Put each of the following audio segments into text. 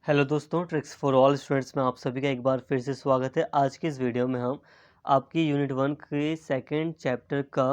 Hello दोस्तों, tricks for all students में आप सभी का एक बार फिर से स्वागत है। आज की इस वीडियो में हम आपकी यूनिट 1 के सेकंड चैप्टर का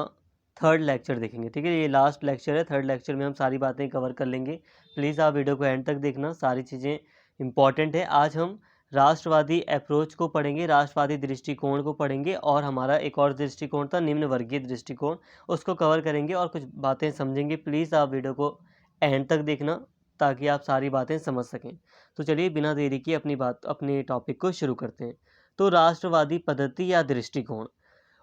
थर्ड लेक्चर देखेंगे। ठीक है, ये लास्ट लेक्चर है। थर्ड लेक्चर में हम सारी बातें कवर कर लेंगे। प्लीज़ आप वीडियो को एंड तक देखना, सारी चीज़ें इंपॉर्टेंट है। आज हम राष्ट्रवादी अप्रोच को पढ़ेंगे, राष्ट्रवादी दृष्टिकोण को पढ़ेंगे, और हमारा एक और दृष्टिकोण था निम्न वर्गीय दृष्टिकोण, उसको कवर करेंगे और कुछ बातें समझेंगे। प्लीज़ आप वीडियो को एंड तक देखना ताकि आप सारी बातें समझ सकें। तो चलिए बिना देरी किए अपने टॉपिक को शुरू करते हैं। तो राष्ट्रवादी पद्धति या दृष्टिकोण,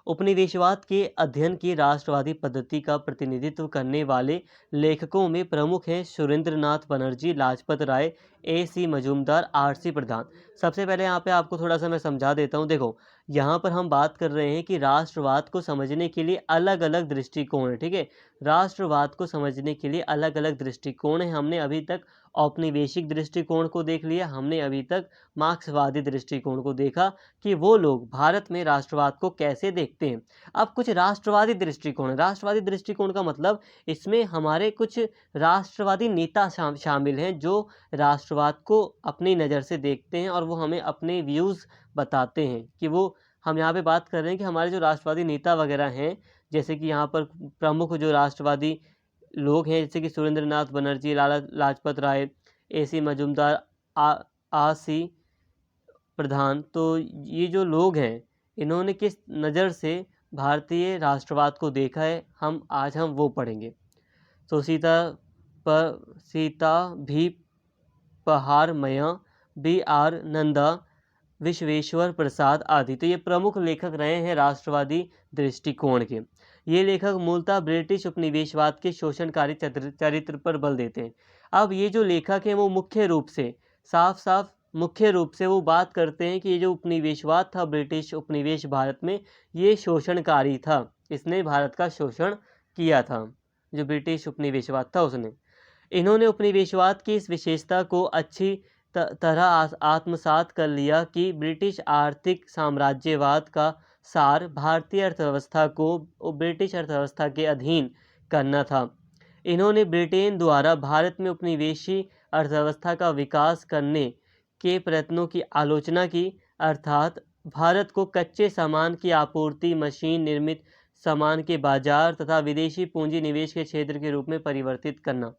उपनिवेशवाद के अध्ययन की राष्ट्रवादी पद्धति का प्रतिनिधित्व करने वाले लेखकों में प्रमुख हैं सुरेंद्रनाथ बनर्जी, लाजपत राय, A.C. मजूमदार, R.C. प्रधान। सबसे पहले यहाँ पे आपको थोड़ा सा मैं समझा देता हूँ। देखो, यहाँ पर हम बात कर रहे हैं कि राष्ट्रवाद को समझने के लिए अलग अलग दृष्टिकोण है। ठीक है, राष्ट्रवाद को समझने के लिए अलग अलग दृष्टिकोण है। हमने अभी तक औपनिवेशिक दृष्टिकोण को देख लिया, हमने अभी तक मार्क्सवादी दृष्टिकोण को देखा कि वो लोग भारत में राष्ट्रवाद को कैसे देखते हैं। अब कुछ राष्ट्रवादी दृष्टिकोण, राष्ट्रवादी दृष्टिकोण का मतलब इसमें हमारे कुछ राष्ट्रवादी नेता शामिल हैं जो राष्ट्रवाद को अपनी नज़र से देखते हैं और वो हमें अपने व्यूज़ बताते हैं कि वो, हम यहाँ पे बात कर रहे हैं कि हमारे जो राष्ट्रवादी नेता वगैरह हैं, जैसे कि यहाँ पर प्रमुख जो राष्ट्रवादी लोग हैं जैसे कि सुरेंद्रनाथ बनर्जी, लाला लाजपत राय, A.C. मजूमदार, R.C. प्रधान, तो ये जो लोग हैं इन्होंने किस नज़र से भारतीय राष्ट्रवाद को देखा है, हम वो पढ़ेंगे। तो सीता भी पहाड़ मया, B.R. नंदा, विश्वेश्वर प्रसाद आदि, तो ये प्रमुख लेखक रहे हैं राष्ट्रवादी दृष्टिकोण के। ये लेखक मूलतः ब्रिटिश उपनिवेशवाद के शोषणकारी चरित्र पर बल देते हैं। अब ये जो लेखक हैं वो मुख्य रूप से मुख्य रूप से वो बात करते हैं कि ये जो उपनिवेशवाद था, ब्रिटिश उपनिवेश भारत में, ये शोषणकारी था। इसने भारत का शोषण किया था, जो ब्रिटिश उपनिवेशवाद था उसने। इन्होंने उपनिवेशवाद की इस विशेषता को अच्छी तरह आत्मसात कर लिया कि ब्रिटिश आर्थिक साम्राज्यवाद का सार भारतीय अर्थव्यवस्था को ब्रिटिश अर्थव्यवस्था के अधीन करना था। इन्होंने ब्रिटेन द्वारा भारत में उपनिवेशी अर्थव्यवस्था का विकास करने के प्रयत्नों की आलोचना की, अर्थात भारत को कच्चे सामान की आपूर्ति, मशीन निर्मित सामान के बाजार तथा विदेशी पूंजी निवेश के क्षेत्र के रूप में परिवर्तित करना।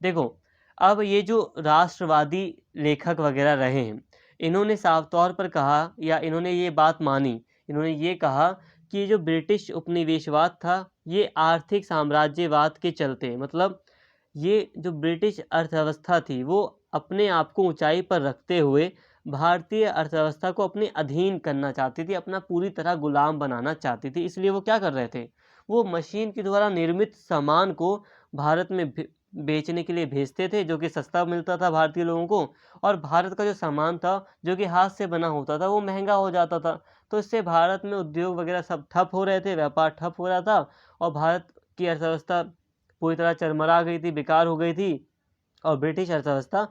देखो, अब ये जो राष्ट्रवादी लेखक वगैरह रहे हैं, इन्होंने साफ तौर पर कहा, या इन्होंने ये बात मानी, इन्होंने ये कहा कि ये जो ब्रिटिश उपनिवेशवाद था ये आर्थिक साम्राज्यवाद के चलते, मतलब ये जो ब्रिटिश अर्थव्यवस्था थी वो अपने आप को ऊंचाई पर रखते हुए भारतीय अर्थव्यवस्था को अपने अधीन करना चाहती थी, अपना पूरी तरह गुलाम बनाना चाहती थी। इसलिए वो क्या कर रहे थे, वो मशीन के द्वारा निर्मित सामान को भारत में बेचने के लिए भेजते थे, जो कि सस्ता मिलता था भारतीय लोगों को, और भारत का जो सामान था जो कि हाथ से बना होता था वो महंगा हो जाता था। तो इससे भारत में उद्योग वगैरह सब ठप हो रहे थे, व्यापार ठप हो रहा था, और भारत की अर्थव्यवस्था पूरी तरह चरमरा गई थी, बेकार हो गई थी, और ब्रिटिश अर्थव्यवस्था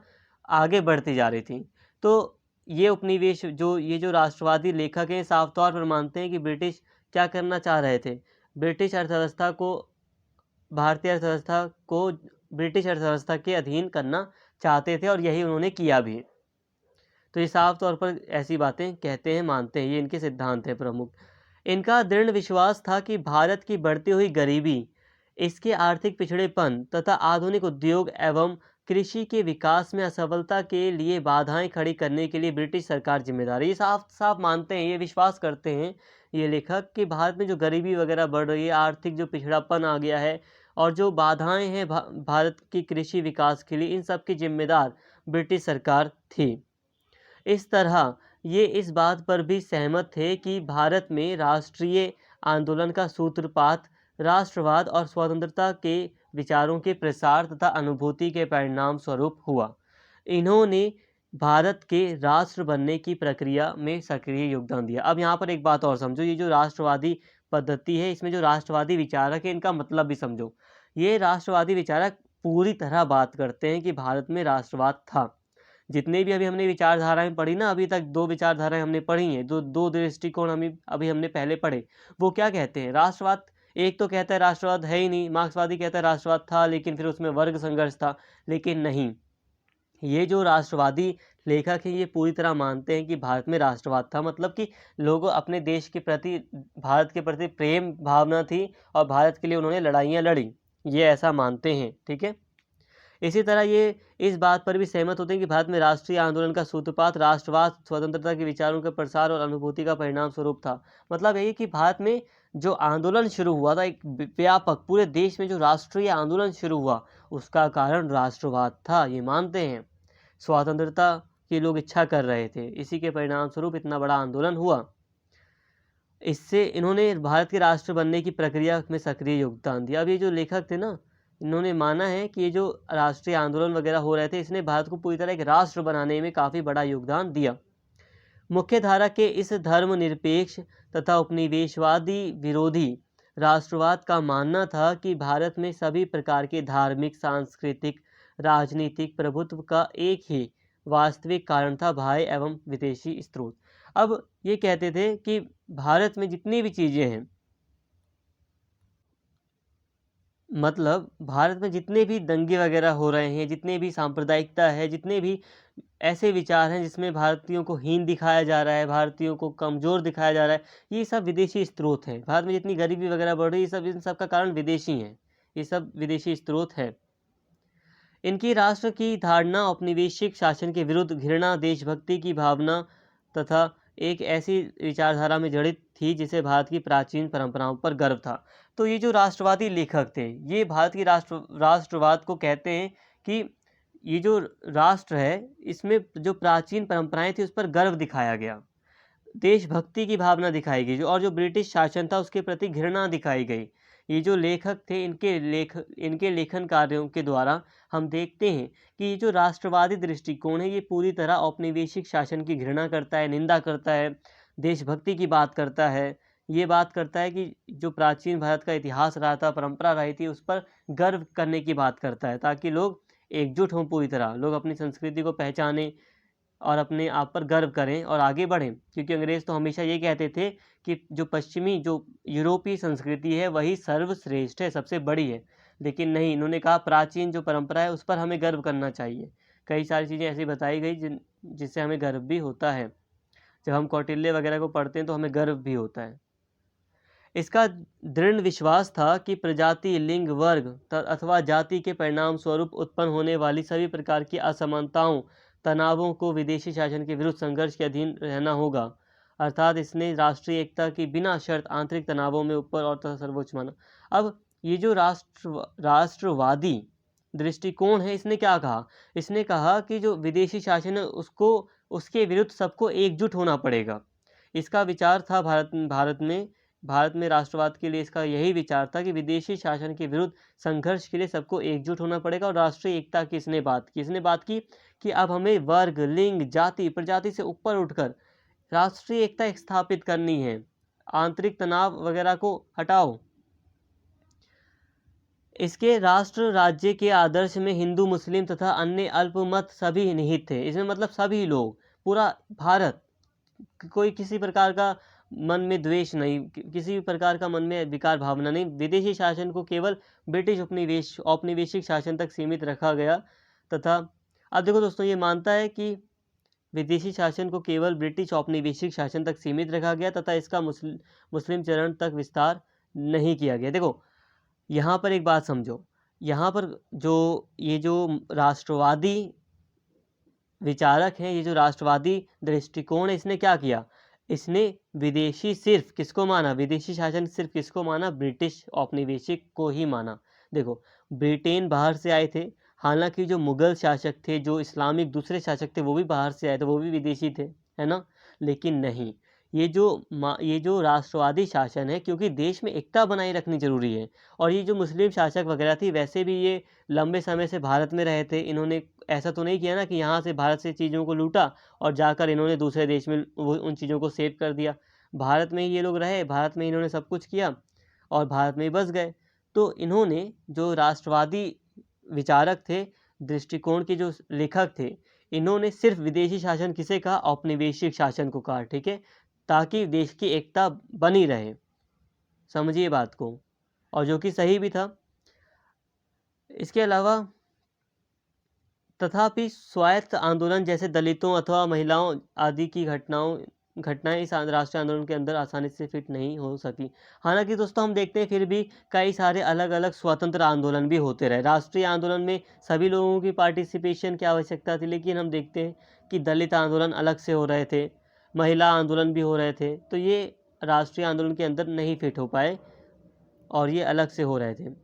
आगे बढ़ती जा रही थी। तो ये जो राष्ट्रवादी लेखक हैं साफ तौर पर मानते हैं कि ब्रिटिश क्या करना चाह रहे थे, ब्रिटिश अर्थव्यवस्था को भारतीय अर्थव्यवस्था को ब्रिटिश अर्थव्यवस्था के अधीन करना चाहते थे, और यही उन्होंने किया भी। तो ये साफ तौर पर ऐसी बातें कहते हैं, मानते हैं, ये इनके सिद्धांत हैं प्रमुख। इनका दृढ़ विश्वास था कि भारत की बढ़ती हुई गरीबी, इसके आर्थिक पिछड़ेपन तथा आधुनिक उद्योग एवं कृषि के विकास में असफलता के लिए बाधाएं खड़ी करने के लिए ब्रिटिश सरकार जिम्मेदार है। ये साफ साफ मानते हैं, ये विश्वास करते हैं ये लेखक कि भारत में जो गरीबी वगैरह बढ़ रही है, आर्थिक जो पिछड़ापन आ गया है, और जो बाधाएं हैं भारत की कृषि विकास के लिए, इन सब की जिम्मेदार ब्रिटिश सरकार थी। इस तरह ये इस बात पर भी सहमत थे कि भारत में राष्ट्रीय आंदोलन का सूत्रपात राष्ट्रवाद और स्वतंत्रता के विचारों के प्रसार तथा अनुभूति के परिणाम स्वरूप हुआ। इन्होंने भारत के राष्ट्र बनने की प्रक्रिया में सक्रिय योगदान दिया। अब यहाँ पर एक बात और समझो, ये जो राष्ट्रवादी पद्धति है, इसमें जो राष्ट्रवादी विचारक है इनका मतलब भी समझो। ये राष्ट्रवादी विचारक पूरी तरह बात करते हैं कि भारत में राष्ट्रवाद था। जितने भी अभी हमने विचारधाराएं पढ़ी ना, अभी तक दो विचारधाराएं हमने पढ़ी हैं, दो दृष्टिकोण अभी हमने पहले पढ़े, वो क्या कहते हैं, राष्ट्रवाद, एक तो कहता है राष्ट्रवाद है ही नहीं, मार्क्सवादी कहता है राष्ट्रवाद था लेकिन फिर उसमें वर्ग संघर्ष था, लेकिन नहीं, ये जो राष्ट्रवादी लेखक हैं ये पूरी तरह मानते हैं कि भारत में राष्ट्रवाद था, मतलब कि लोगों अपने देश के प्रति, भारत के प्रति प्रेम भावना थी और भारत के लिए उन्होंने लड़ाइयाँ लड़ी, ये ऐसा मानते हैं। ठीक है, इसी तरह ये इस बात पर भी सहमत होते हैं कि भारत में राष्ट्रीय आंदोलन का सूत्रपात राष्ट्रवाद, स्वतंत्रता के विचारों के प्रसार और अनुभूति का परिणाम स्वरूप था। मतलब यही कि भारत में जो आंदोलन शुरू हुआ था, एक व्यापक पूरे देश में जो राष्ट्रीय आंदोलन शुरू हुआ, उसका कारण राष्ट्रवाद था, ये मानते हैं। स्वतंत्रता की लोग इच्छा कर रहे थे, इसी के परिणाम स्वरूप इतना बड़ा आंदोलन हुआ। इससे इन्होंने भारत के राष्ट्र बनने की प्रक्रिया में सक्रिय योगदान दिया। अब ये जो लेखक थे ना, इन्होंने माना है कि ये जो राष्ट्रीय आंदोलन वगैरह हो रहे थे, इसने भारत को पूरी तरह एक राष्ट्र बनाने में काफ़ी बड़ा योगदान दिया। मुख्य धारा के इस धर्मनिरपेक्ष तथा उपनिवेशवादी विरोधी राष्ट्रवाद का मानना था कि भारत में सभी प्रकार के धार्मिक, सांस्कृतिक, राजनीतिक प्रभुत्व का एक ही वास्तविक कारण था, बाह्य एवं विदेशी स्रोत। अब ये कहते थे कि भारत में जितनी भी चीज़ें हैं, मतलब भारत में जितने भी दंगे वगैरह हो रहे हैं, जितने भी सांप्रदायिकता है, जितने भी ऐसे विचार हैं जिसमें भारतीयों को हीन दिखाया जा रहा है, भारतीयों को कमज़ोर दिखाया जा रहा है, ये सब विदेशी स्रोत हैं। भारत में जितनी गरीबी वगैरह बढ़ रही है, इन सब का कारण विदेशी हैं, ये सब विदेशी स्रोत हैं। इनकी राष्ट्र की धारणा औपनिवेशिक शासन के विरुद्ध घृणा, देशभक्ति की भावना तथा एक ऐसी विचारधारा में जड़ित थी जिसे भारत की प्राचीन परंपराओं पर गर्व था। तो ये जो राष्ट्रवादी लेखक थे, ये भारत की राष्ट्रवाद को कहते हैं कि ये जो राष्ट्र है, इसमें जो प्राचीन परंपराएं थी उस पर गर्व दिखाया गया, देशभक्ति की भावना दिखाई गई, और जो ब्रिटिश शासन था उसके प्रति घृणा दिखाई गई। ये जो लेखक थे, इनके लेखन कार्यों के द्वारा हम देखते हैं कि ये जो राष्ट्रवादी दृष्टिकोण है, ये पूरी तरह औपनिवेशिक शासन की घृणा करता है, निंदा करता है, देशभक्ति की बात करता है। ये बात करता है कि जो प्राचीन भारत का इतिहास रहा था, परंपरा रही थी, उस पर गर्व करने की बात करता है, ताकि लोग एकजुट हों, पूरी तरह लोग अपनी संस्कृति को पहचानें और अपने आप पर गर्व करें और आगे बढ़ें। क्योंकि अंग्रेज़ तो हमेशा ये कहते थे कि जो पश्चिमी, जो यूरोपीय संस्कृति है, वही सर्वश्रेष्ठ है, सबसे बड़ी है। लेकिन नहीं, इन्होंने कहा प्राचीन जो परंपरा है उस पर हमें गर्व करना चाहिए। कई सारी चीज़ें ऐसी बताई गई जिससे हमें गर्व भी होता है। जब हम कौटिल्य वगैरह को पढ़ते हैं तो हमें गर्व भी होता है। इसका दृढ़ विश्वास था कि प्रजाति, लिंग, वर्ग अथवा जाति के परिणाम स्वरूप उत्पन्न होने वाली सभी प्रकार की असमानताओं, तनावों को विदेशी शासन के विरुद्ध संघर्ष के अधीन रहना होगा। अर्थात इसने राष्ट्रीय एकता की बिना शर्त आंतरिक तनावों में ऊपर और तथा सर्वोच्च माना। अब ये जो राष्ट्रवादी दृष्टिकोण है, इसने क्या कहा? इसने कहा कि जो विदेशी शासन है उसको, उसके विरुद्ध सबको एकजुट होना पड़ेगा। इसका विचार था भारत में राष्ट्रवाद के लिए इसका यही विचार था कि विदेशी शासन के विरुद्ध संघर्ष के लिए सबको एकजुट होना पड़ेगा। और राष्ट्रीय एकता की इसने बात की कि अब हमें वर्ग, लिंग, जाति, प्रजाति से ऊपर उठकर राष्ट्रीय एकता स्थापित करनी है। आंतरिक तनाव वगैरह को हटाओ। इसके राष्ट्र राज्य के आदर्श में हिंदू, मुस्लिम तथा अन्य अल्पमत सभी निहित थे। इसमें मतलब सभी लोग, पूरा भारत, कोई किसी प्रकार का मन में द्वेष नहीं, किसी भी प्रकार का मन में विकार भावना नहीं। विदेशी शासन को केवल ब्रिटिश औपनिवेशिक शासन तक सीमित रखा गया तथा अब देखो दोस्तों, ये मानता है कि विदेशी शासन को केवल ब्रिटिश औपनिवेशिक शासन तक सीमित रखा गया तथा इसका मुस्लिम चरण तक विस्तार नहीं किया गया। देखो यहाँ पर एक बात समझो, यहाँ पर ये जो राष्ट्रवादी विचारक हैं, ये जो राष्ट्रवादी दृष्टिकोण है, इसने क्या किया? इसने विदेशी सिर्फ किसको माना? विदेशी शासन सिर्फ किसको माना? ब्रिटिश औपनिवेशिक को ही माना। देखो, ब्रिटेन बाहर से आए थे, हालांकि जो मुगल शासक थे, जो इस्लामिक दूसरे शासक थे, वो भी बाहर से आए थे, वो भी विदेशी थे, है ना? लेकिन नहीं, ये जो राष्ट्रवादी शासन है, क्योंकि देश में एकता बनाए रखनी जरूरी है, और ये जो मुस्लिम शासक वगैरह थी, वैसे भी ये लंबे समय से भारत में रहे थे। इन्होंने ऐसा तो नहीं किया ना कि यहाँ से भारत से चीज़ों को लूटा और जाकर इन्होंने दूसरे देश में वो उन चीज़ों को सेव कर दिया। भारत में ही ये लोग रहे, भारत में इन्होंने सब कुछ किया और भारत में ही बस गए। तो इन्होंने, जो राष्ट्रवादी विचारक थे, दृष्टिकोण के जो लेखक थे, इन्होंने सिर्फ विदेशी शासन किसे कहा? औपनिवेशिक शासन को कहा। ठीक है, ताकि देश की एकता बनी रहे। समझिए बात को, और जो कि सही भी था। इसके अलावा तथापि स्वायत्त आंदोलन जैसे दलितों अथवा महिलाओं आदि की घटनाएं इस राष्ट्रीय आंदोलन के अंदर आसानी से फिट नहीं हो सकी। हालांकि दोस्तों हम देखते हैं फिर भी कई सारे अलग अलग स्वतंत्र आंदोलन भी होते रहे। राष्ट्रीय आंदोलन में सभी लोगों की पार्टिसिपेशन की आवश्यकता थी, लेकिन हम देखते हैं कि दलित आंदोलन अलग से हो रहे थे, महिला आंदोलन भी हो रहे थे, तो ये राष्ट्रीय आंदोलन के अंदर नहीं फिट हो पाए और ये अलग से हो रहे थे।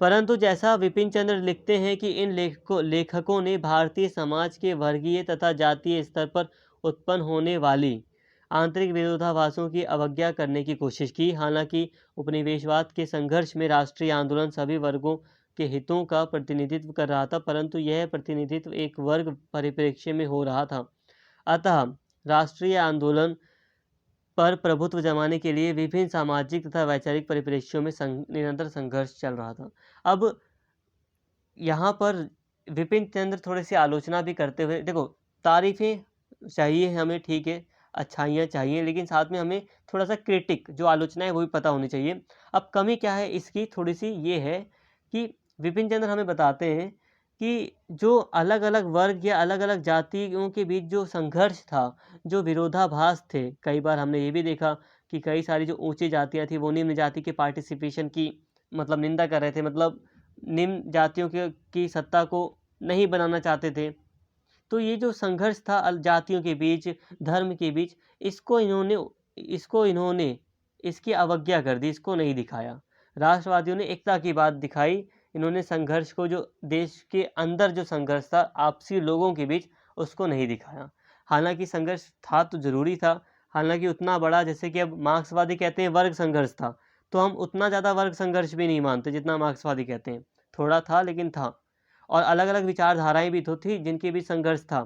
परंतु जैसा विपिन चंद्र लिखते हैं कि इन लेखकों ने भारतीय समाज के वर्गीय तथा जातीय स्तर पर उत्पन्न होने वाली आंतरिक विरोधाभासों की अवज्ञा करने की कोशिश की। हालांकि उपनिवेशवाद के संघर्ष में राष्ट्रीय आंदोलन सभी वर्गों के हितों का प्रतिनिधित्व कर रहा था, परंतु यह प्रतिनिधित्व एक वर्ग परिप्रेक्ष्य में हो रहा था। अतः राष्ट्रीय आंदोलन पर प्रभुत्व जमाने के लिए विभिन्न सामाजिक तथा वैचारिक परिप्रेक्ष्यों में निरंतर संघर्ष चल रहा था। अब यहाँ पर विपिन चंद्र थोड़ी सी आलोचना भी करते हुए, देखो तारीफें चाहिए हमें, ठीक है, अच्छाइयाँ चाहिए, लेकिन साथ में हमें थोड़ा सा क्रिटिक जो आलोचना है वो भी पता होनी चाहिए। अब कमी क्या है इसकी, थोड़ी सी ये है कि विपिन चंद्र हमें बताते हैं कि जो अलग अलग वर्ग या अलग अलग जातियों के बीच जो संघर्ष था, जो विरोधाभास थे, कई बार हमने ये भी देखा कि कई सारी जो ऊंची जातियां थी वो निम्न जाति के पार्टिसिपेशन की मतलब निंदा कर रहे थे, मतलब निम्न जातियों की सत्ता को नहीं बनाना चाहते थे। तो ये जो संघर्ष था जातियों के बीच, धर्म के बीच, इसको इन्होंने इसकी अवज्ञा कर दी, इसको नहीं दिखाया। राष्ट्रवादियों ने एकता की बात दिखाई, इन्होंने संघर्ष को, जो देश के अंदर जो संघर्ष था आपसी लोगों के बीच, उसको नहीं दिखाया। हालांकि संघर्ष था तो जरूरी था, हालांकि उतना बड़ा, जैसे कि अब मार्क्सवादी कहते हैं वर्ग संघर्ष था, तो हम उतना ज़्यादा वर्ग संघर्ष भी नहीं मानते जितना मार्क्सवादी कहते हैं। थोड़ा था लेकिन था। और अलग अलग विचारधाराएं भी तो थी जिनके बीच संघर्ष था।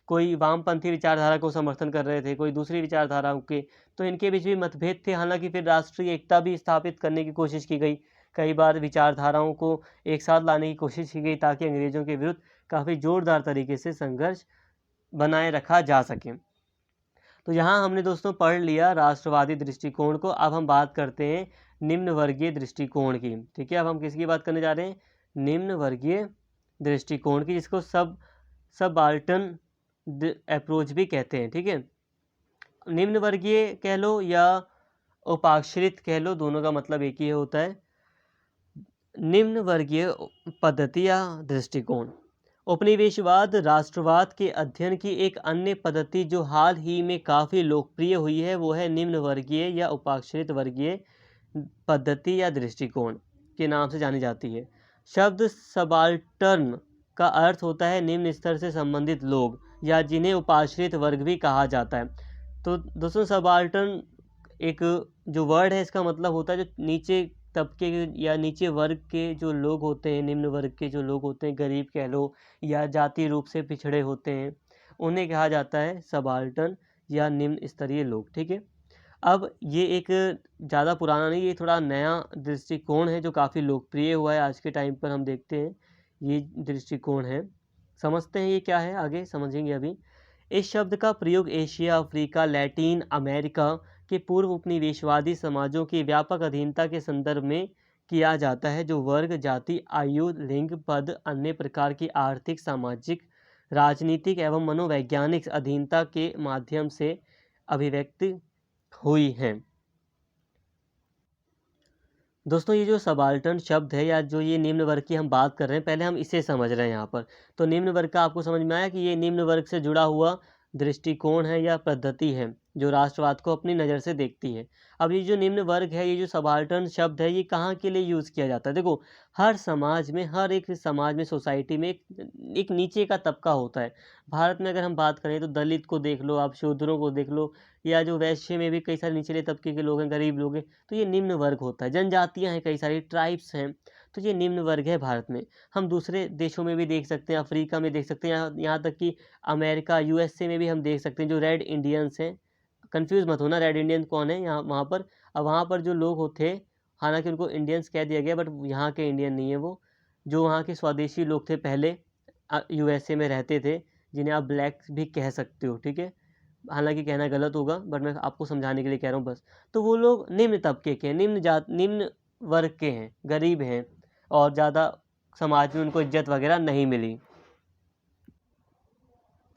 कोई वामपंथी विचारधारा को समर्थन कर रहे थे, कोई दूसरी विचारधारा के, तो इनके बीच भी मतभेद थे। हालांकि फिर राष्ट्रीय एकता भी स्थापित करने की कोशिश की गई, कई बार विचारधाराओं को एक साथ लाने की कोशिश की गई ताकि अंग्रेजों के विरुद्ध काफ़ी जोरदार तरीके से संघर्ष बनाए रखा जा सके। तो यहाँ हमने दोस्तों पढ़ लिया राष्ट्रवादी दृष्टिकोण को। अब हम बात करते हैं निम्न वर्गीय दृष्टिकोण की, ठीक है। अब हम किसकी बात करने जा रहे हैं, निम्न वर्गीय दृष्टिकोण की, जिसको सबाल्टर्न अप्रोच भी कहते हैं, ठीक है। निम्न वर्गीय कह लो या उपाश्रित कह लो, दोनों का मतलब एक ही होता है। निम्न वर्गीय पद्धति या दृष्टिकोण उपनिवेशवाद राष्ट्रवाद के अध्ययन की एक अन्य पद्धति जो हाल ही में काफ़ी लोकप्रिय हुई है, वो है निम्न वर्गीय या उपाश्रित वर्गीय पद्धति या दृष्टिकोण के नाम से जानी जाती है। शब्द सबाल्टर्न का अर्थ होता है निम्न स्तर से संबंधित लोग, या जिन्हें उपाश्रित वर्ग भी कहा जाता है। तो दोस्तों सबाल्टर्न एक जो वर्ड है, इसका मतलब होता है जो नीचे तबके या नीचे वर्ग के जो लोग होते हैं, निम्न वर्ग के जो लोग होते हैं, गरीब कह लो या जाति रूप से पिछड़े होते हैं, उन्हें कहा जाता है सबाल्टर्न या निम्न स्तरीय लोग, ठीक है। अब ये एक ज़्यादा पुराना नहीं, ये थोड़ा नया दृष्टिकोण है जो काफ़ी लोकप्रिय हुआ है आज के टाइम पर। हम देखते हैं ये दृष्टिकोण है, समझते हैं ये क्या है, आगे समझेंगे अभी। इस शब्द का प्रयोग एशिया, अफ्रीका, लैटिन अमेरिका के पूर्व उपनिवेशवादी समाजों की व्यापक अधीनता के संदर्भ में किया जाता है, जो वर्ग, जाति, आयु, लिंग, पद, अन्य प्रकार की आर्थिक, सामाजिक, राजनीतिक एवं मनोवैज्ञानिक अधीनता के माध्यम से अभिव्यक्त हुई हैं। दोस्तों ये जो सबाल्टर्न शब्द है या जो ये निम्न वर्ग की हम बात कर रहे हैं, पहले हम इसे समझ रहे हैं यहाँ पर। तो निम्न वर्ग का आपको समझ में आया कि ये निम्न वर्ग से जुड़ा हुआ दृष्टिकोण है या पद्धति है जो राष्ट्रवाद को अपनी नज़र से देखती है। अब ये जो निम्न वर्ग है, ये जो सबाल्टर्न शब्द है, ये कहाँ के लिए यूज़ किया जाता है। देखो हर समाज में, हर एक समाज में, सोसाइटी में एक नीचे का तबका होता है। भारत में अगर हम बात करें तो दलित को देख लो आप, शूद्रों को देख लो, या जो वैश्य में भी कई सारे निचले तबके के लोग हैं, गरीब लोग हैं, तो ये निम्न वर्ग होता है। जनजातियाँ हैं, कई सारी ट्राइब्स हैं, तो ये निम्न वर्ग है भारत में। हम दूसरे देशों में भी देख सकते हैं, अफ्रीका में देख सकते हैं, यहाँ तक कि अमेरिका, यूएसए में भी हम देख सकते हैं जो रेड इंडियंस हैं। कंफ्यूज मत होना, रेड इंडियन कौन है यहाँ वहाँ पर। अब वहाँ पर जो लोग होते, हालांकि उनको इंडियंस कह दिया गया, बट यहाँ के इंडियन नहीं है वो, जो वहाँ के स्वदेशी लोग थे, पहले यूएसए में रहते थे, जिन्हें आप ब्लैक भी कह सकते हो, ठीक है। हालांकि कहना गलत होगा, बट मैं आपको समझाने के लिए कह रहा हूँ बस। तो वो लोग निम्न तबके के, निम्न वर्ग के हैं, गरीब हैं, और ज़्यादा समाज में उनको इज्जत वगैरह नहीं मिली।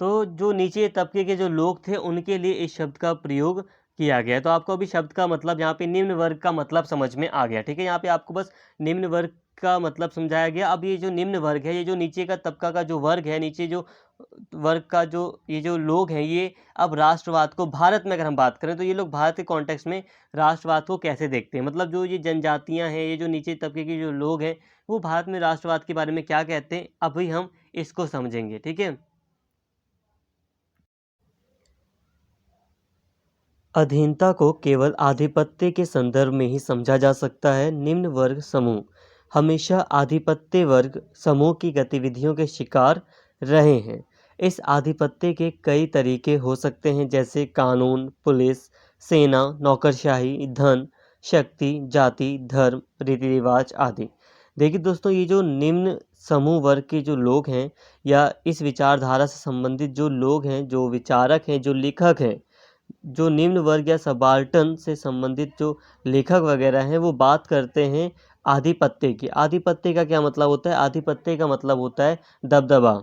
तो जो नीचे तबके के जो लोग थे उनके लिए इस शब्द का प्रयोग किया गया है। तो आपको अभी शब्द का मतलब यहाँ पे निम्न वर्ग का मतलब समझ में आ गया, ठीक है। यहाँ पे आपको बस निम्न वर्ग का मतलब समझाया गया। अब ये जो निम्न वर्ग है, ये जो नीचे का तबका का जो वर्ग है, नीचे जो वर्ग का जो ये जो लोग हैं, ये अब राष्ट्रवाद को, भारत में अगर हम बात करें तो ये लोग भारत के कॉन्टेक्स्ट में राष्ट्रवाद को कैसे देखते हैं, मतलब जो ये जनजातियां हैं, ये जो नीचे तबके के जो लोग हैं, वो भारत में राष्ट्रवाद के बारे में क्या कहते हैं, अभी हम इसको समझेंगे, ठीक है। अधीनता को केवल आधिपत्य के संदर्भ में ही समझा जा सकता है। निम्न वर्ग समूह हमेशा आधिपत्य वर्ग समूह की गतिविधियों के शिकार रहे हैं। इस आधिपत्य के कई तरीके हो सकते हैं, जैसे कानून, पुलिस, सेना, नौकरशाही, धन, शक्ति, जाति, धर्म, रीति रिवाज आदि। देखिए दोस्तों, ये जो निम्न समूह वर्ग के जो लोग हैं, या इस विचारधारा से संबंधित जो लोग हैं, जो विचारक हैं, जो लेखक हैं, जो निम्न वर्ग या सबाल्टर्न से संबंधित जो लेखक वगैरह हैं, वो बात करते हैं आधिपत्य की। आधिपत्य का क्या मतलब होता है? आधिपत्य का मतलब होता है दबदबा।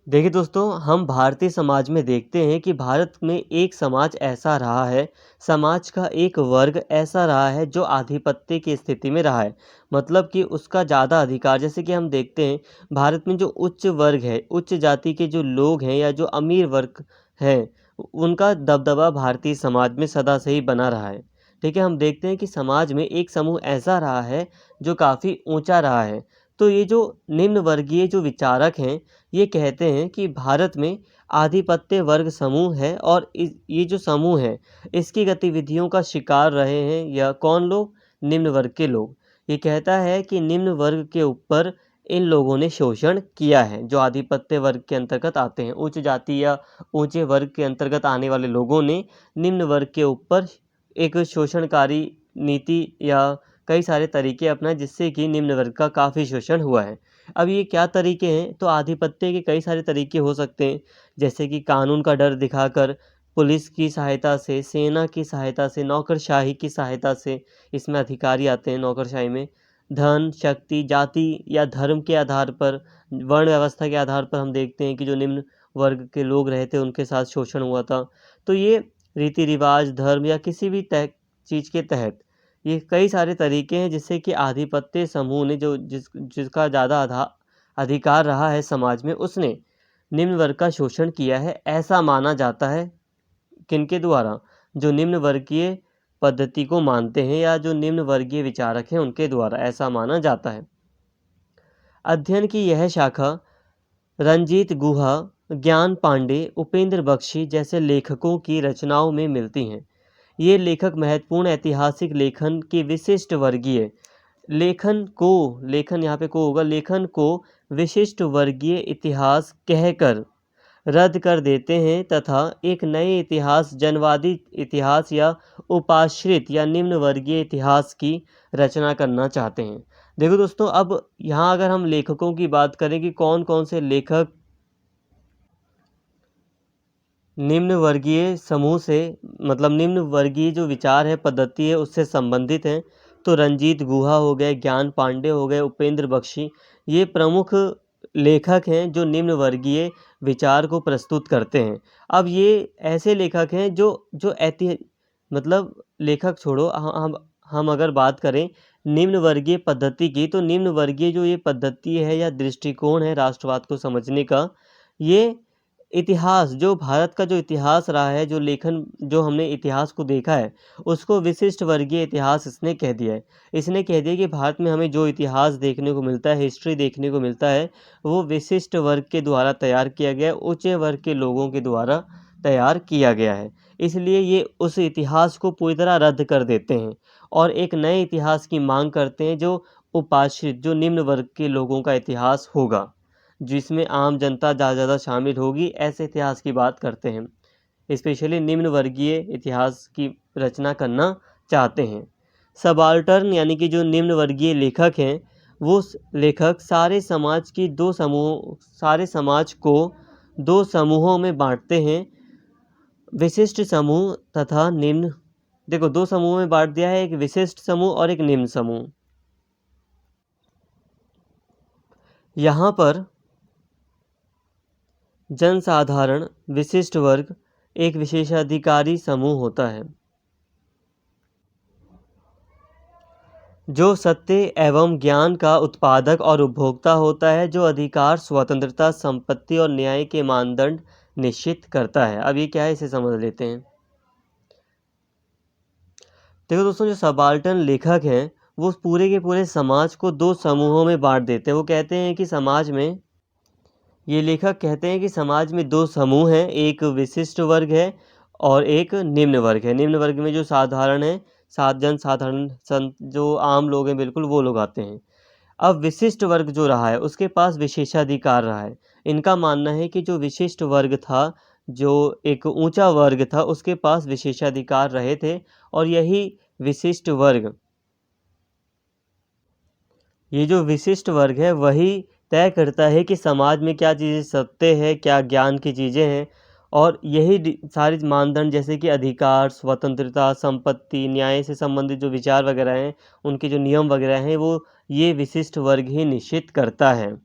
देखिए दोस्तों, हम भारतीय समाज में देखते हैं कि भारत में एक समाज ऐसा रहा है, समाज का एक वर्ग ऐसा रहा है जो आधिपत्य की स्थिति में रहा है, मतलब कि उसका ज़्यादा अधिकार। जैसे कि हम देखते हैं भारत में जो उच्च वर्ग है, उच्च जाति के जो लोग हैं, या जो अमीर वर्ग हैं, उनका दबदबा भारतीय समाज में सदा से ही बना रहा है, ठीक है। हम देखते हैं कि समाज में एक समूह ऐसा रहा है जो काफ़ी ऊंचा रहा है। तो ये जो निम्न वर्गीय जो विचारक हैं, ये कहते हैं कि भारत में आधिपत्य वर्ग समूह है, और ये जो समूह है, इसकी गतिविधियों का शिकार रहे हैं, या कौन लोग? निम्न वर्ग के लोग। ये कहता है कि निम्न वर्ग के ऊपर इन लोगों ने शोषण किया है, जो आधिपत्य वर्ग के अंतर्गत आते हैं। उच्च जाति या ऊंचे वर्ग के अंतर्गत आने वाले लोगों ने निम्न वर्ग के ऊपर एक शोषणकारी नीति या कई सारे तरीके अपनाए, जिससे कि निम्न वर्ग का काफ़ी शोषण हुआ है। अब ये क्या तरीके हैं? तो आधिपत्य के कई सारे तरीके हो सकते हैं, जैसे कि कानून का डर दिखाकर, पुलिस की सहायता से, सेना की सहायता से, नौकरशाही की सहायता से, इसमें अधिकारी आते हैं नौकरशाही में। धन, शक्ति, जाति या धर्म के आधार पर, वर्ण व्यवस्था के आधार पर हम देखते हैं कि जो निम्न वर्ग के लोग रहते उनके साथ शोषण हुआ था। तो ये रीति रिवाज, धर्म या किसी भी चीज़ के तहत, ये कई सारे तरीके हैं जिससे कि आधिपत्य समूह ने, जो जिसका ज़्यादा अधिकार रहा है समाज में, उसने निम्न वर्ग का शोषण किया है, ऐसा माना जाता है। किनके द्वारा? जो निम्न वर्गीय पद्धति को मानते हैं, या जो निम्न वर्गीय विचारक हैं, उनके द्वारा ऐसा माना जाता है। अध्ययन की यह शाखा रंजीत गुहा, ज्ञान पांडे, उपेंद्र बख्शी जैसे लेखकों की रचनाओं में मिलती हैं। ये लेखक महत्वपूर्ण ऐतिहासिक लेखन के विशिष्ट वर्गीय लेखन यहाँ पे को होगा, लेखन को विशिष्ट वर्गीय इतिहास कहकर रद्द कर देते हैं, तथा एक नए इतिहास, जनवादी इतिहास या उपाश्रित या निम्न वर्गीय इतिहास की रचना करना चाहते हैं। देखो दोस्तों, अब यहाँ अगर हम लेखकों की बात करें कि कौन कौन से लेखक निम्न वर्गीय समूह से, मतलब निम्न वर्गीय जो विचार है, पद्धति है, उससे संबंधित हैं, तो रंजीत गुहा हो गए, ज्ञान पांडे हो गए, उपेंद्र बख्शी, ये प्रमुख लेखक हैं जो निम्न वर्गीय विचार को प्रस्तुत करते हैं। अब ये ऐसे लेखक हैं जो जो मतलब लेखक छोड़ो, हम अगर बात करें निम्न वर्गीय पद्धति की, तो निम्न वर्गीय जो ये पद्धति है या दृष्टिकोण है राष्ट्रवाद को समझने का, ये इतिहास, जो भारत का जो इतिहास रहा है, जो लेखन, जो हमने इतिहास को देखा है, उसको विशिष्ट वर्गीय इतिहास इसने कह दिया है। इसने कह दिया कि भारत में हमें जो इतिहास देखने को मिलता है, हिस्ट्री देखने को मिलता है, वो विशिष्ट वर्ग के द्वारा तैयार किया गया है, उच्च वर्ग के लोगों के द्वारा तैयार किया गया है। इसलिए ये उस इतिहास को पूरी तरह रद्द कर देते हैं और एक नए इतिहास की मांग करते हैं, जो उपाश्रित, जो निम्न वर्ग के लोगों का इतिहास होगा, जिसमें आम जनता ज़्यादा शामिल होगी, ऐसे इतिहास की बात करते हैं। स्पेशली निम्न वर्गीय इतिहास की रचना करना चाहते हैं। सबाल्टर्न यानी कि जो निम्न वर्गीय लेखक हैं, वो लेखक सारे समाज को दो समूहों में बांटते हैं, विशिष्ट समूह तथा निम्न। देखो, दो समूह में बांट दिया है, एक विशिष्ट समूह और एक निम्न समूह। यहाँ पर जनसाधारण विशिष्ट वर्ग एक विशेषाधिकारी समूह होता है जो सत्य एवं ज्ञान का उत्पादक और उपभोक्ता होता है, जो अधिकार, स्वतंत्रता, संपत्ति और न्याय के मानदंड निश्चित करता है। अब ये क्या है, इसे समझ लेते हैं। देखो दोस्तों, जो सबाल्टर्न लेखक हैं वो पूरे के पूरे समाज को दो समूहों में बांट देते हैं। वो कहते हैं कि समाज में, ये लेखक कहते हैं कि समाज में दो समूह हैं, एक विशिष्ट वर्ग है और एक निम्न वर्ग है। निम्न वर्ग में जो साधारण है, जनसाधारण जो आम लोग हैं बिल्कुल, वो लोग आते हैं। अब विशिष्ट वर्ग जो रहा है उसके पास विशेषाधिकार रहा है। इनका मानना है कि जो विशिष्ट वर्ग था, जो एक ऊंचा वर्ग था, उसके पास विशेषाधिकार रहे थे और यही विशिष्ट वर्ग, ये जो विशिष्ट वर्ग है वही तय करता है कि समाज में क्या चीज़ें सत्य है, क्या ज्ञान की चीज़ें हैं, और यही सारी मानदंड जैसे कि अधिकार, स्वतंत्रता, संपत्ति, न्याय से संबंधित जो विचार वगैरह हैं, उनके जो नियम वगैरह हैं, वो ये विशिष्ट वर्ग ही निश्चित करता है।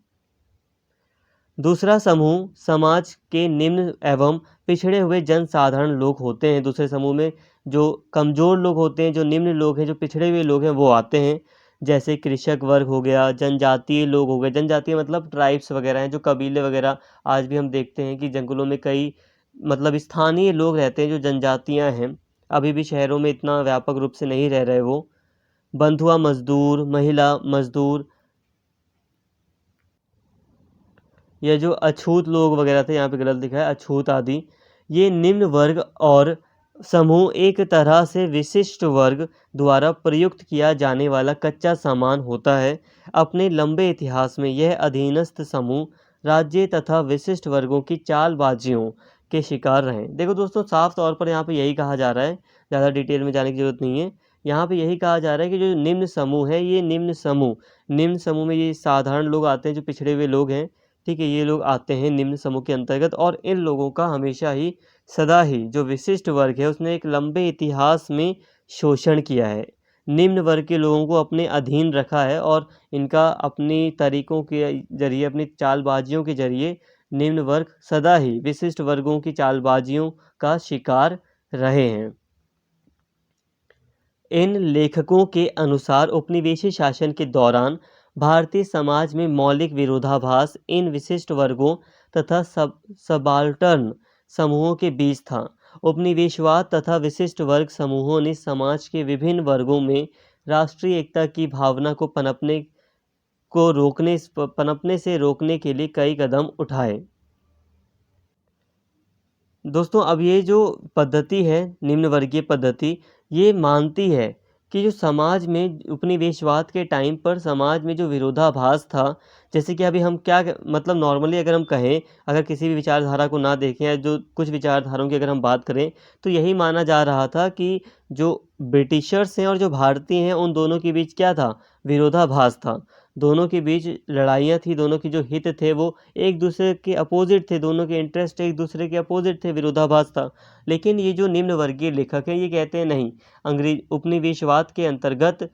दूसरा समूह समाज के निम्न एवं पिछड़े हुए जनसाधारण लोग होते हैं। दूसरे समूह में जो कमज़ोर लोग होते हैं, जो निम्न लोग हैं, जो पिछड़े हुए लोग हैं, वो आते हैं। जैसे कृषक वर्ग हो गया, जनजातीय लोग हो गए। जनजातीय मतलब ट्राइब्स वगैरह हैं, जो कबीले वगैरह आज भी हम देखते हैं कि जंगलों में कई मतलब स्थानीय लोग रहते हैं जो जनजातियां हैं। अभी भी शहरों में इतना व्यापक रूप से नहीं रह रहे वो। बंधुआ मजदूर, महिला मजदूर, या जो अछूत लोग वगैरह थे, यहाँ पे गलत लिखा है, अछूत आदि, ये निम्न वर्ग और समूह एक तरह से विशिष्ट वर्ग द्वारा प्रयुक्त किया जाने वाला कच्चा सामान होता है। अपने लंबे इतिहास में यह अधीनस्थ समूह राज्य तथा विशिष्ट वर्गों की चालबाजियों के शिकार रहे। देखो दोस्तों, साफ तौर पर यहाँ पे यही कहा जा रहा है, ज़्यादा डिटेल में जाने की जरूरत नहीं है। यहाँ पे यही कहा जा रहा है कि जो निम्न समूह है, ये निम्न समूह में ये साधारण लोग आते हैं, जो पिछड़े हुए लोग हैं, ठीक है, ये लोग आते हैं निम्न समूह के अंतर्गत। और इन लोगों का हमेशा ही, सदा ही, जो विशिष्ट वर्ग है उसने एक लंबे इतिहास में शोषण किया है, निम्न वर्ग के लोगों को अपने अधीन रखा है, और इनका अपनी तरीकों के जरिए, अपनी चालबाजियों के जरिए निम्न वर्ग सदा ही विशिष्ट वर्गों की चालबाजियों का शिकार रहे हैं। इन लेखकों के अनुसार उपनिवेशी शासन के दौरान भारतीय समाज में मौलिक विरोधाभास इन विशिष्ट वर्गों तथा सबाल्टर्न समूहों के बीच था। उपनिवेशवाद तथा विशिष्ट वर्ग समूहों ने समाज के विभिन्न वर्गों में राष्ट्रीय एकता की भावना को पनपने से रोकने के लिए कई कदम उठाए। दोस्तों, अब ये जो पद्धति है, निम्न वर्गीय पद्धति, ये मानती है कि जो समाज में उपनिवेशवाद के टाइम पर समाज में जो विरोधाभास था, जैसे कि अभी हम क्या मतलब नॉर्मली अगर हम कहें, अगर किसी भी विचारधारा को ना देखें या जो कुछ विचारधाराओं की अगर हम बात करें, तो यही माना जा रहा था कि जो ब्रिटिशर्स हैं और जो भारतीय हैं, उन दोनों के बीच क्या था, विरोधाभास था। दोनों के बीच लड़ाइयाँ थी, दोनों के जो हित थे वो एक दूसरे के अपोजिट थे, दोनों के इंटरेस्ट एक दूसरे के अपोजिट थे, विरोधाभास था। लेकिन ये जो निम्न वर्गीय लेखक हैं, ये कहते हैं नहीं, अंग्रेज उपनिवेशवाद के अंतर्गत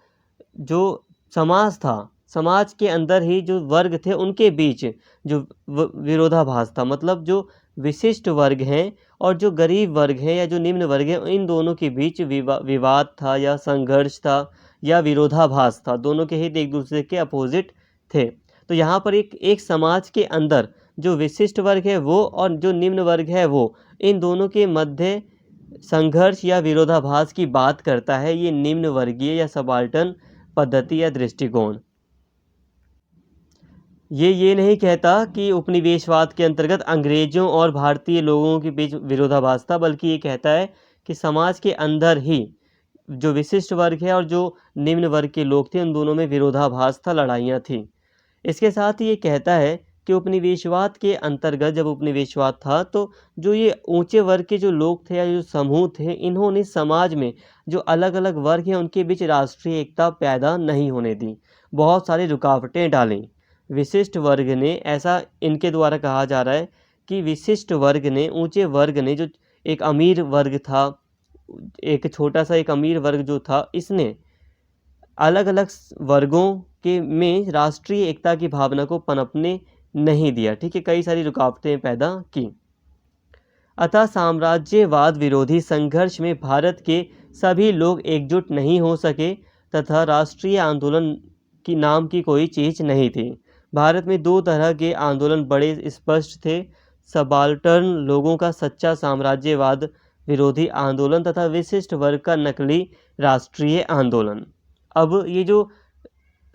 जो समाज था, समाज के अंदर ही जो वर्ग थे उनके बीच जो विरोधाभास था, मतलब जो विशिष्ट वर्ग हैं और जो गरीब वर्ग हैं या जो निम्न वर्ग हैं, इन दोनों के बीच विवाद था या संघर्ष था या विरोधाभास था। दोनों के हित एक दूसरे के अपोजिट थे। तो यहाँ पर एक एक समाज के अंदर जो विशिष्ट वर्ग है वो और जो निम्न वर्ग है वो, इन दोनों के मध्य संघर्ष या विरोधाभास की बात करता है ये निम्न वर्गीय या सबाल्टर्न पद्धति या दृष्टिकोण। ये नहीं कहता कि उपनिवेशवाद के अंतर्गत अंग्रेजों और भारतीय लोगों के बीच विरोधाभास था, बल्कि ये कहता है कि समाज के अंदर ही जो विशिष्ट वर्ग है और जो निम्न वर्ग के लोग थे, उन दोनों में विरोधाभास था, लड़ाइयाँ थी। इसके साथ ही ये कहता है कि उपनिवेशवाद के अंतर्गत जब उपनिवेशवाद था, तो जो ये ऊंचे वर्ग के जो लोग थे या जो समूह थे, इन्होंने समाज में जो अलग अलग वर्ग हैं उनके बीच राष्ट्रीय एकता पैदा नहीं होने दी, बहुत सारी रुकावटें डालीं। विशिष्ट वर्ग ने, ऐसा इनके द्वारा कहा जा रहा है कि विशिष्ट वर्ग ने, ऊंचे वर्ग ने, जो एक अमीर वर्ग था, एक छोटा सा एक अमीर वर्ग जो था, इसने अलग अलग वर्गों के में राष्ट्रीय एकता की भावना को पनपने नहीं दिया। ठीक है, कई सारी रुकावटें पैदा की। अतः साम्राज्यवाद विरोधी संघर्ष में भारत के सभी लोग एकजुट नहीं हो सके तथा राष्ट्रीय आंदोलन की नाम की कोई चीज़ नहीं थी। भारत में दो तरह के आंदोलन बड़े स्पष्ट थे, सबाल्टर्न लोगों का सच्चा साम्राज्यवाद विरोधी आंदोलन तथा विशिष्ट वर्ग का नकली राष्ट्रीय आंदोलन। अब ये जो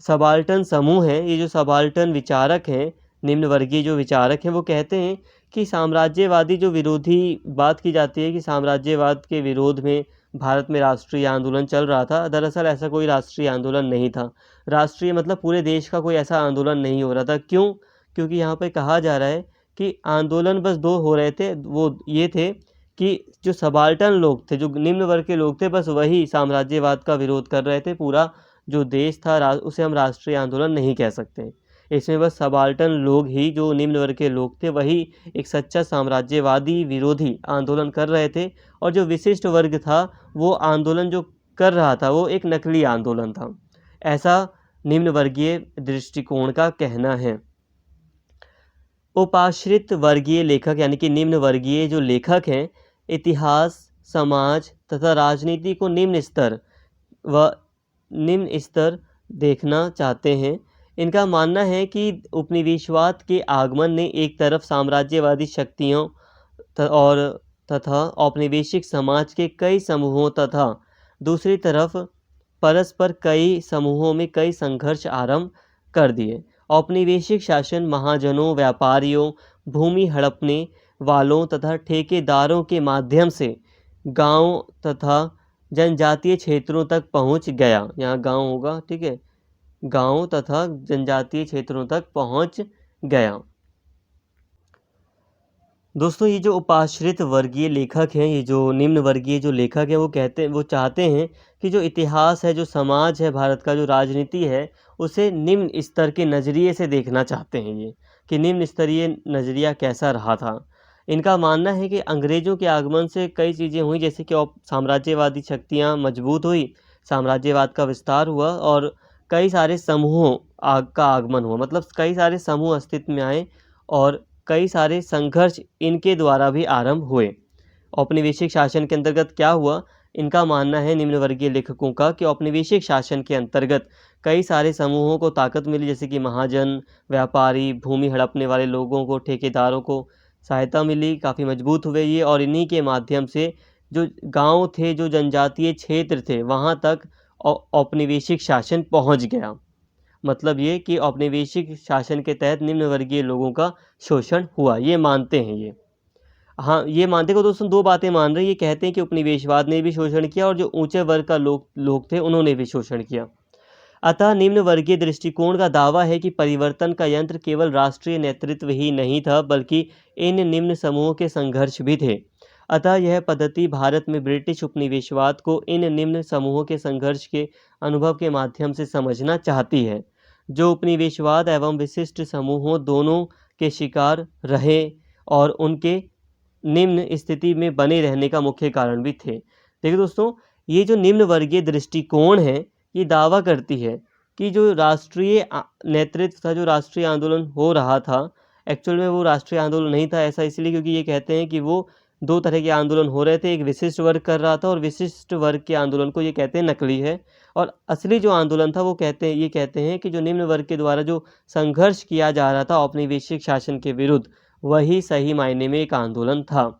सबाल्टर्न समूह हैं, ये जो सबाल्टर्न विचारक हैं, निम्न वर्गीय जो विचारक हैं, वो कहते हैं कि साम्राज्यवादी जो विरोधी बात की जाती है कि साम्राज्यवाद के विरोध में भारत में राष्ट्रीय आंदोलन चल रहा था, दरअसल ऐसा कोई राष्ट्रीय आंदोलन नहीं था। राष्ट्रीय मतलब पूरे देश का कोई ऐसा आंदोलन नहीं हो रहा था। क्यों? क्योंकि यहाँ पे कहा जा रहा है कि आंदोलन बस दो हो रहे थे, वो ये थे कि जो सबाल्टर्न लोग थे, जो निम्न वर्ग के लोग थे, बस वही साम्राज्यवाद का विरोध कर रहे थे। पूरा जो देश था उसे हम राष्ट्रीय आंदोलन नहीं कह सकते। इसमें बस सबाल्टर्न लोग ही, जो निम्न वर्ग के लोग थे, वही एक सच्चा साम्राज्यवादी विरोधी आंदोलन कर रहे थे, और जो विशिष्ट वर्ग था वो आंदोलन जो कर रहा था वो एक नकली आंदोलन था। ऐसा निम्न वर्गीय दृष्टिकोण का कहना है। उपाश्रित वर्गीय लेखक यानी कि निम्न वर्गीय जो लेखक हैं, इतिहास, समाज तथा राजनीति को निम्न स्तर देखना चाहते हैं। इनका मानना है कि उपनिवेशवाद के आगमन ने एक तरफ साम्राज्यवादी शक्तियों तथा औपनिवेशिक समाज के कई समूहों तथा दूसरी तरफ परस्पर कई समूहों में कई संघर्ष आरंभ कर दिए। औपनिवेशिक शासन महाजनों, व्यापारियों, भूमि हड़पने वालों तथा ठेकेदारों के माध्यम से गांव तथा जनजातीय क्षेत्रों तक पहुंच गया। यहाँ गांव होगा, ठीक है, गांव तथा जनजातीय क्षेत्रों तक पहुंच गया। दोस्तों, ये जो उपाश्रित वर्गीय लेखक हैं, ये जो निम्न वर्गीय जो लेखक हैं, वो चाहते हैं कि जो इतिहास है, जो समाज है, भारत का जो राजनीति है, उसे निम्न स्तर के नज़रिए से देखना चाहते हैं। ये कि निम्न स्तरीय नज़रिया कैसा रहा था। इनका मानना है कि अंग्रेज़ों के आगमन से कई चीज़ें हुई, जैसे कि साम्राज्यवादी शक्तियाँ मजबूत हुई, साम्राज्यवाद का विस्तार हुआ और कई सारे समूहों का आगमन हुआ। मतलब कई सारे समूह अस्तित्व में आए और कई सारे संघर्ष इनके द्वारा भी आरंभ हुए। औपनिवेशिक शासन के अंतर्गत क्या हुआ? इनका मानना है निम्न वर्गीय लेखकों का कि औपनिवेशिक शासन के अंतर्गत कई सारे समूहों को ताकत मिली, जैसे कि महाजन, व्यापारी, भूमि हड़पने वाले लोगों को, ठेकेदारों को सहायता मिली, काफ़ी मजबूत हुए ये, और इन्हीं के माध्यम से जो गांव थे, जो जनजातीय क्षेत्र थे, वहां तक औपनिवेशिक शासन पहुंच गया। मतलब ये कि औपनिवेशिक शासन के तहत निम्न वर्गीय लोगों का शोषण हुआ, ये मानते हैं ये। हाँ, ये मानते को दोस्तों दो बातें मान रहे हैं। ये कहते हैं कि उपनिवेशवाद ने भी शोषण किया और जो ऊंचे वर्ग का लोग थे उन्होंने भी शोषण किया। अतः निम्न वर्गीय दृष्टिकोण का दावा है कि परिवर्तन का यंत्र केवल राष्ट्रीय नेतृत्व ही नहीं था, बल्कि इन निम्न समूहों के संघर्ष भी थे। अतः यह पद्धति भारत में ब्रिटिश उपनिवेशवाद को इन निम्न समूहों के संघर्ष के अनुभव के माध्यम से समझना चाहती है, जो उपनिवेशवाद एवं विशिष्ट समूहों दोनों के शिकार रहे और उनके निम्न स्थिति में बने रहने का मुख्य कारण भी थे। देखिए दोस्तों, ये जो निम्न वर्गीय दृष्टिकोण है, ये दावा करती है कि जो राष्ट्रीय नेतृत्व था, जो राष्ट्रीय आंदोलन हो रहा था, एक्चुअल में वो राष्ट्रीय आंदोलन नहीं था। ऐसा इसलिए क्योंकि ये कहते हैं कि वो दो तरह के आंदोलन हो रहे थे। एक विशिष्ट वर्ग कर रहा था और विशिष्ट वर्ग के आंदोलन को ये कहते हैं नकली है, और असली जो आंदोलन था वो ये कहते हैं कि जो निम्न वर्ग के द्वारा जो संघर्ष किया जा रहा था औपनिवेशिक शासन के विरुद्ध, वही सही मायने में एक आंदोलन था।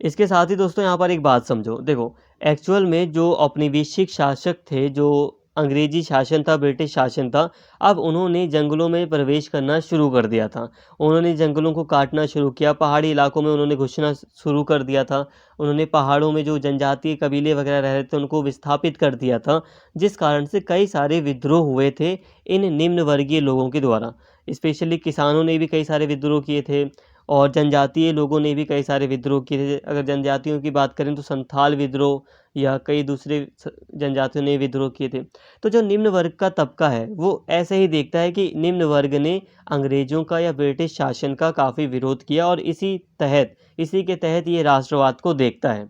इसके साथ ही दोस्तों यहाँ पर एक बात समझो। देखो, एक्चुअल में जो औपनिवेशिक शासक थे, जो अंग्रेजी शासन था, ब्रिटिश शासन था, अब उन्होंने जंगलों में प्रवेश करना शुरू कर दिया था। उन्होंने जंगलों को काटना शुरू किया, पहाड़ी इलाकों में उन्होंने घुसना शुरू कर दिया था। उन्होंने पहाड़ों में जो जनजातीय कबीले वगैरह रह रहे थे उनको विस्थापित कर दिया था, जिस कारण से कई सारे विद्रोह हुए थे इन निम्न वर्गीय लोगों के द्वारा। स्पेशली किसानों ने भी कई सारे विद्रोह किए थे और जनजातीय लोगों ने भी कई सारे विद्रोह किए थे। अगर जनजातियों की बात करें तो संथाल विद्रोह या कई दूसरे जनजातियों ने विद्रोह किए थे। तो जो निम्न वर्ग का तबका है वो ऐसे ही देखता है कि निम्न वर्ग ने अंग्रेज़ों का या ब्रिटिश शासन का काफ़ी विरोध किया और इसी के तहत ये राष्ट्रवाद को देखता है।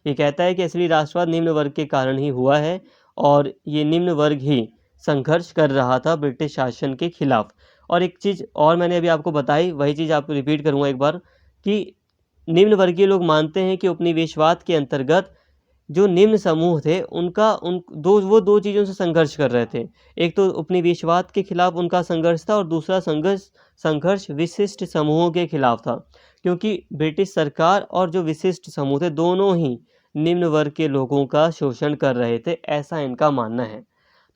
ये कहता है कि असली राष्ट्रवाद निम्न वर्ग के कारण ही हुआ है और ये निम्न वर्ग ही संघर्ष कर रहा था ब्रिटिश शासन के खिलाफ। और एक चीज़ और मैंने अभी आपको बताई, वही चीज़ आप रिपीट करूँगा एक बार, कि निम्न वर्गीय लोग मानते हैं कि उपनिवेशवाद के अंतर्गत जो निम्न समूह थे उनका वो दो चीज़ों से संघर्ष कर रहे थे। एक तो उपनिवेशवाद के खिलाफ उनका संघर्ष था और दूसरा संघर्ष विशिष्ट समूहों के खिलाफ था, क्योंकि ब्रिटिश सरकार और जो विशिष्ट समूह थे दोनों ही निम्न वर्ग के लोगों का शोषण कर रहे थे, ऐसा इनका मानना है।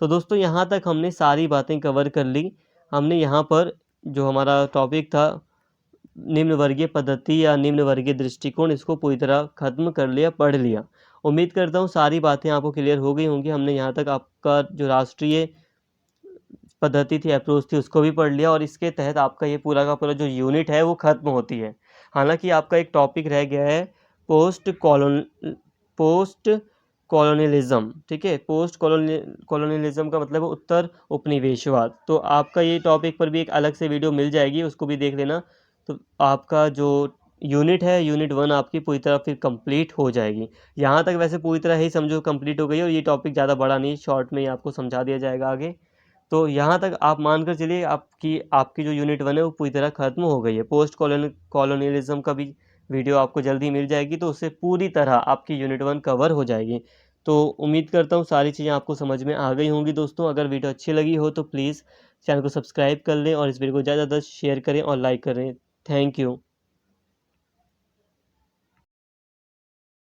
तो दोस्तों यहाँ तक हमने सारी बातें कवर कर ली। हमने यहाँ पर जो हमारा टॉपिक था निम्न वर्गीय पद्धति या निम्न वर्गीय दृष्टिकोण, इसको पूरी तरह खत्म कर लिया, पढ़ लिया। उम्मीद करता हूँ सारी बातें आपको क्लियर हो गई होंगी। हमने यहाँ तक आपका जो राष्ट्रीय पद्धति थी, अप्रोच थी, उसको भी पढ़ लिया और इसके तहत आपका ये पूरा का पूरा जो यूनिट है वो खत्म होती है। हालांकि आपका एक टॉपिक रह गया है पोस्ट कॉलोनियलिज्म, ठीक है। पोस्ट कॉलोनियलिज्म का मतलब है उत्तर उपनिवेशवाद। तो आपका ये टॉपिक पर भी एक अलग से वीडियो मिल जाएगी, उसको भी देख लेना। तो आपका जो यूनिट है, यूनिट 1 आपकी पूरी तरह फिर कंप्लीट हो जाएगी। यहाँ तक वैसे पूरी तरह ही समझो कंप्लीट हो गई है और ये टॉपिक ज़्यादा बड़ा नहीं, शॉर्ट में ही आपको समझा दिया जाएगा आगे। तो यहाँ तक आप मानकर चलिए आपकी जो यूनिट 1 है वो पूरी तरह खत्म हो गई है। पोस्ट कॉलोनियलिज्म का भी वीडियो आपको जल्दी मिल जाएगी, तो उससे पूरी तरह आपकी यूनिट 1 कवर हो जाएगी। तो उम्मीद करता हूँ सारी चीज़ें आपको समझ में आ गई होंगी दोस्तों। अगर वीडियो अच्छी लगी हो तो प्लीज़ चैनल को सब्सक्राइब कर लें और इस वीडियो को ज़्यादा से ज़्यादा शेयर करें और लाइक करें। Thank you.